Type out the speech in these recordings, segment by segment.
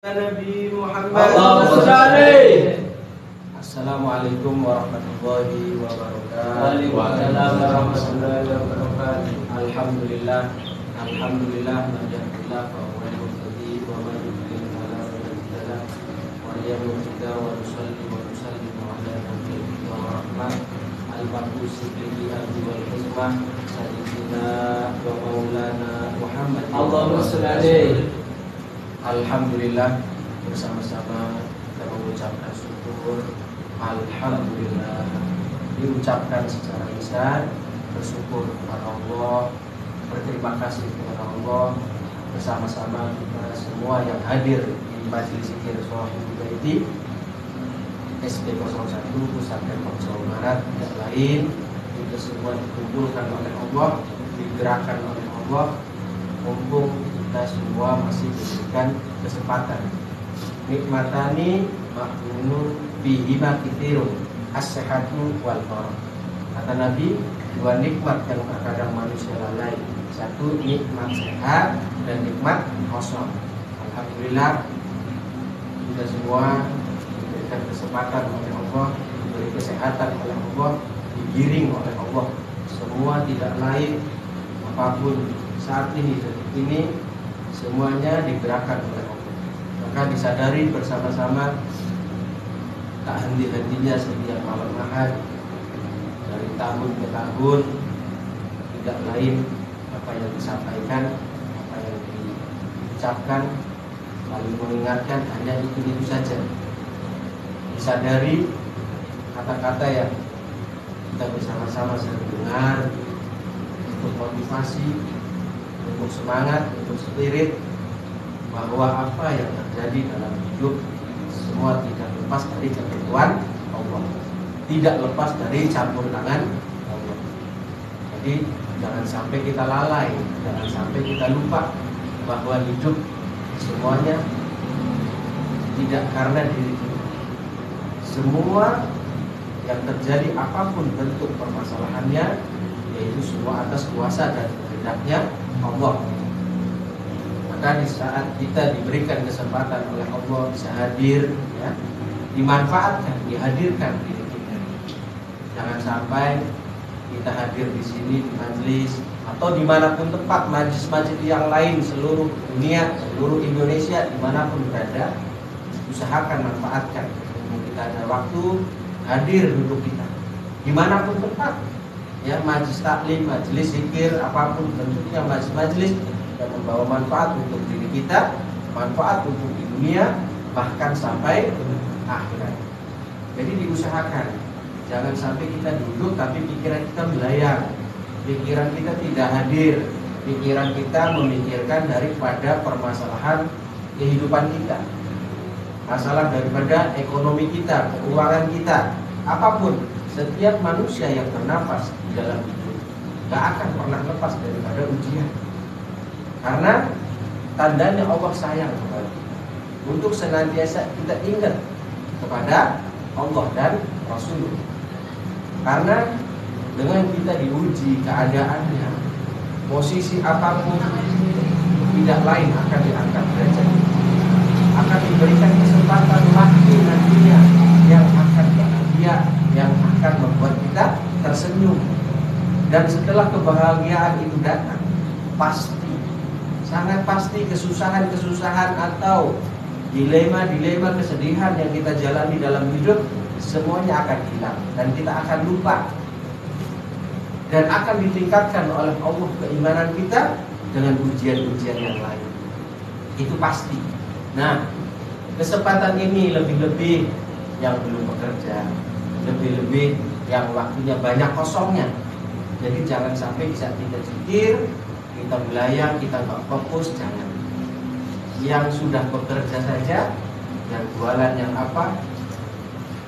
Nabi Muhammad. Assalamualaikum warahmatullahi wabarakatuh. Waalaikumsalam warahmatullahi wabarakatuh. Alhamdulillah, alhamdulillah, alhamdulillah, wa yuhdi wa man yudlil fala hadiya lahu wa yahdi wa nusalli wa nusallimu ala nabiyyina wa rahmah al-mab'us bihi abdi wal hikmah sayyidina wa maulana Muhammad. Allahumma shalli alaihi. Alhamdulillah, bersama-sama kita mengucapkan syukur. Alhamdulillah, diucapkan secara lisan, bersyukur kepada Allah, berterima kasih kepada Allah, bersama-sama kita semua yang hadir di Majelis Zikir Shahibul Baiti SD 01 Pusat Jawa Barat, tidak lain itu semua dikumpulkan oleh Allah, digerakkan oleh Allah, mumpung kita semua masih diberikan kesempatan. Nikmatani maknun bihima kitirun as-sehatu wal farah. Kata Nabi, dua nikmat yang terkadang manusia lalai. Satu, nikmat sehat, dan nikmat kosong. Alhamdulillah, kita semua diberikan kesempatan oleh Allah, diberi kesehatan oleh Allah, digiring oleh Allah. Semua tidak lain apapun saat ini, detik ini, semuanya digerakkan oleh Allah. Maka disadari bersama-sama, tak henti-hentinya setiap malam Ahad, dari tahun ke tahun, tidak lain apa yang disampaikan, apa yang diucapkan, lalu mengingatkan hanya itu saja. Disadari kata-kata yang kita bersama-sama sering dengar untuk motivasi, untuk semangat, untuk spirit, bahwa apa yang terjadi dalam hidup semua tidak lepas dari ketentuan Allah, tidak lepas dari campur tangan Allah. Jadi jangan sampai kita lalai, jangan sampai kita lupa bahwa hidup semuanya tidak karena diri kita. Semua yang terjadi apapun bentuk permasalahannya, yaitu semua atas kuasa dan kehendaknya Allah. Maka di saat kita diberikan kesempatan oleh Allah bisa hadir, ya, dimanfaatkan, dihadirkan diri kita. Jangan sampai kita hadir di sini di majelis atau dimanapun tempat majelis-majelis yang lain seluruh dunia, seluruh Indonesia, dimanapun berada, usahakan manfaatkan. Kita ada waktu hadir untuk kita, dimanapun tempat, ya, majelis taklim, majelis zikir, apapun bentuknya majelis-majelis yang membawa manfaat untuk diri kita, manfaat untuk di dunia, bahkan sampai akhirat. Jadi diusahakan, jangan sampai kita duduk tapi pikiran kita melayang, pikiran kita tidak hadir, pikiran kita memikirkan daripada permasalahan kehidupan kita, masalah daripada ekonomi kita, keuangan kita, apapun. Setiap manusia yang bernafas di dalam hidup gak akan pernah lepas daripada ujian. Karena tandanya Allah sayang kepada kita, untuk senantiasa kita ingat kepada Allah dan Rasul. Karena dengan kita diuji keadaannya, posisi apapun, tidak lain akan diangkat derajat, akan diberikan kesempatan lagi nantinya yang akan bahagia, yang akan membuat kita tersenyum. Dan setelah kebahagiaan itu datang, pasti, sangat pasti kesusahan-kesusahan atau dilema-dilema kesedihan yang kita jalani dalam hidup semuanya akan hilang dan kita akan lupa, dan akan ditingkatkan oleh Allah keimanan kita dengan ujian-ujian yang lain. Itu pasti. Nah, kesempatan ini lebih-lebih yang belum bekerja, lebih-lebih yang waktunya banyak kosongnya. Jadi jangan sampai bisa kita zikir, kita melayang, kita nggak fokus, jangan. Yang sudah bekerja saja, yang jualan, yang apa,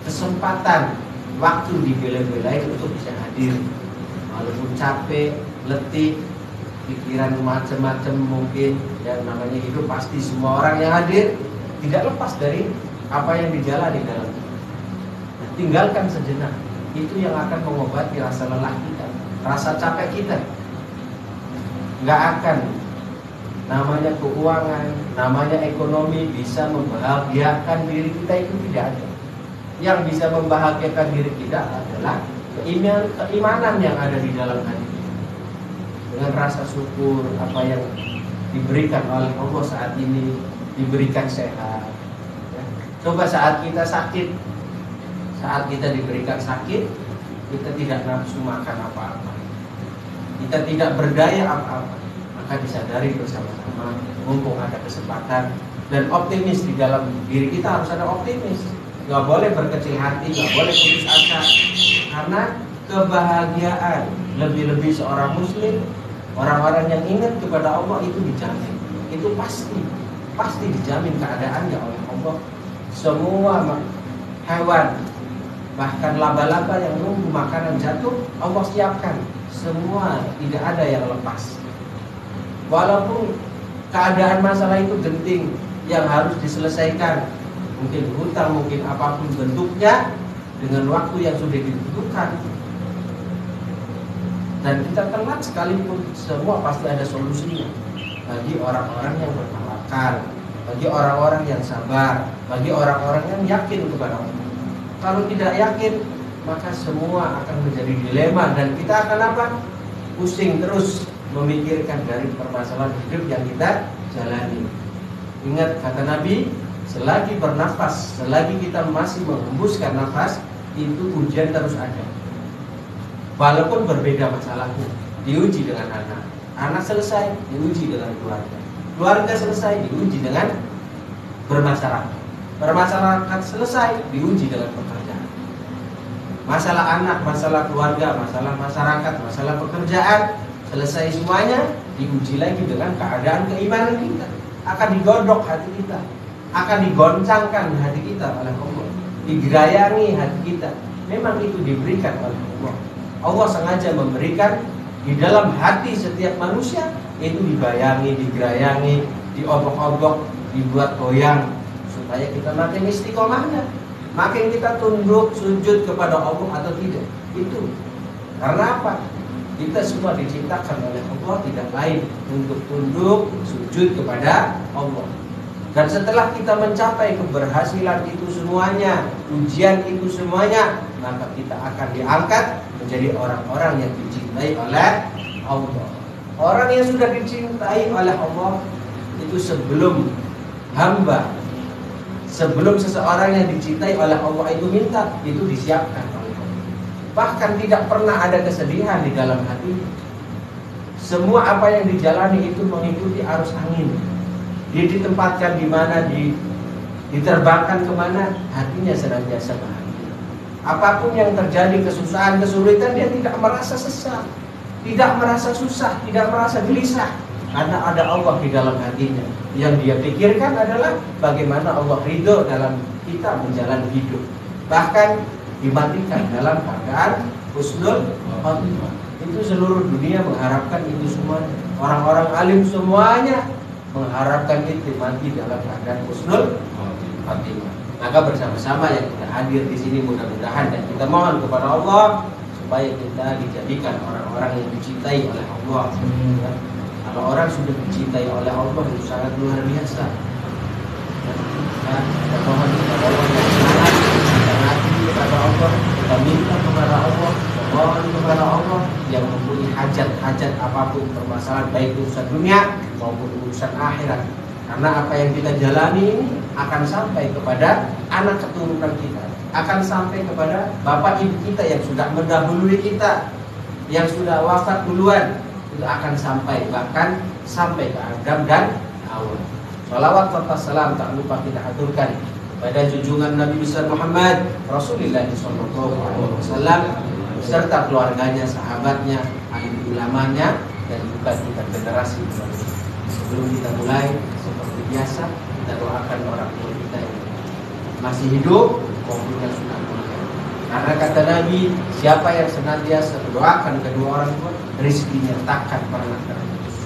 kesempatan waktu dibela-belain untuk bisa hadir, walaupun capek, letih, pikiran macam-macam mungkin. Ya, namanya hidup pasti semua orang yang hadir tidak lepas dari apa yang dijalani dalam hidup. Nah, tinggalkan sejenak, itu yang akan mengobati rasa lelah kita, rasa capek kita. Nggak akan namanya keuangan, namanya ekonomi bisa membahagiakan diri kita itu tidak ada. Yang bisa membahagiakan diri kita adalah keimanan yang ada di dalam hati kita. Dengan rasa syukur apa yang diberikan oleh Allah saat ini, diberikan sehat. Ya. Coba saat kita sakit, saat kita diberikan sakit, kita tidak nafsu makan apa-apa, kita tidak berdaya apa-apa, maka disadari bersama-sama, mumpung ada kesempatan dan optimis di dalam diri kita harus ada optimis. Gak boleh berkecil hati, gak boleh putus asa, karena kebahagiaan lebih-lebih seorang muslim, orang-orang yang ingat kepada Allah itu dijamin, itu pasti dijamin keadaannya oleh Allah. Semua hewan, bahkan laba-laba yang nunggu makanan jatuh, Allah siapkan. Semua tidak ada yang lepas. Walaupun keadaan masalah itu genting yang harus diselesaikan, mungkin hutang, mungkin apapun bentuknya, dengan waktu yang sudah ditentukan, dan kita telat sekalipun, semua pasti ada solusinya. Bagi orang-orang yang bertawakal, bagi orang-orang yang sabar, bagi orang-orang yang yakin kepada Allah. Kalau tidak yakin, maka semua akan menjadi dilema dan kita akan apa? Pusing terus memikirkan dari permasalahan hidup yang kita jalani. Ingat kata Nabi, selagi bernafas, selagi kita masih menghembuskan nafas, itu ujian terus ada. Walaupun berbeda masalahnya, diuji dengan anak, anak selesai, diuji dengan keluarga, keluarga selesai, diuji dengan bermasyarakat, bermasyarakat selesai, diuji dengan pekerjaan. Masalah anak, masalah keluarga, masalah masyarakat, masalah pekerjaan, selesai semuanya, diuji lagi dengan keadaan keimanan kita. Akan digodok hati kita, akan digoncangkan hati kita oleh Allah, digerayangi hati kita. Memang itu diberikan oleh Allah. Allah sengaja memberikan di dalam hati setiap manusia, itu dibayangi, digerayangi, diobok-obok, dibuat goyang, supaya kita makin istiqomahnya, makin kita tunduk sujud kepada Allah atau tidak. Itu karena apa? Kita semua diciptakan oleh Allah tidak lain untuk tunduk sujud kepada Allah. Dan setelah kita mencapai keberhasilan itu semuanya, ujian itu semuanya, maka kita akan diangkat menjadi orang-orang yang dicintai oleh Allah. Orang yang sudah dicintai oleh Allah itu sebelum hamba, sebelum seseorang yang dicintai oleh Allah itu minta, itu disiapkan oleh Allah. Bahkan tidak pernah ada kesedihan di dalam hati. Semua apa yang dijalani itu mengikuti arus angin. Dia ditempatkan di mana, diterbangkan kemana, hatinya senantiasa bahagia. Apapun yang terjadi, kesusahan, kesulitan, dia tidak merasa sesat, tidak merasa susah, tidak merasa gelisah, karena ada Allah di dalam hatinya. Yang dia pikirkan adalah bagaimana Allah ridho dalam kita menjalani hidup. Bahkan dimatikan dalam keadaan husnul khotimah. Itu seluruh dunia mengharapkan itu semuanya. Orang-orang alim semuanya mengharapkan itu mati dalam keadaan husnul khotimah. Maka bersama-sama yang kita hadir di sini mudah-mudahan dan kita mohon kepada Allah supaya kita dijadikan orang-orang yang dicintai oleh Allah. Ya. Kalau orang sudah dicintai oleh Allah itu sangat luar biasa. Ya, kita mohon kepada Allah yang semangat, kita ngaji kepada Allah, kita minta kepada Allah, mohon kepada Allah yang mempunyai hajat-hajat apapun permasalahan baik urusan dunia maupun urusan akhirat. Karena apa yang kita jalani ini akan sampai kepada anak keturunan kita, akan sampai kepada bapak ibu kita yang sudah mendahului kita, yang sudah wafat duluan, itu akan sampai, bahkan sampai ke Adam dan Hawa. Salawat serta salam tak lupa kita aturkan pada junjungan Nabi besar Muhammad Rasulullah SAW serta keluarganya, sahabatnya, alim ulamanya, dan juga kita generasi selanjutnya. Sebelum kita mulai, seperti biasa, kita doakan orang tua kita yang masih hidup maupun yang sudah meninggal. Karena kata Nabi, siapa yang senantiasa mendoakan kedua orang tua, rezekinya takkan pernah terputus.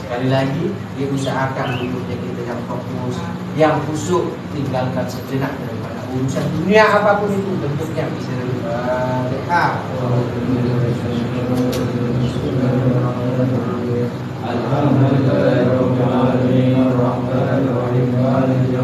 Sekali lagi, diusahakan hidupnya kita yang fokus, yang khusyuk, tinggalkan sejenak daripada urusan dunia apapun itu bentuknya. Bismillahirrahmanirrahim. Alhamdulillahirabbil alamin arrahmanirrahim maliki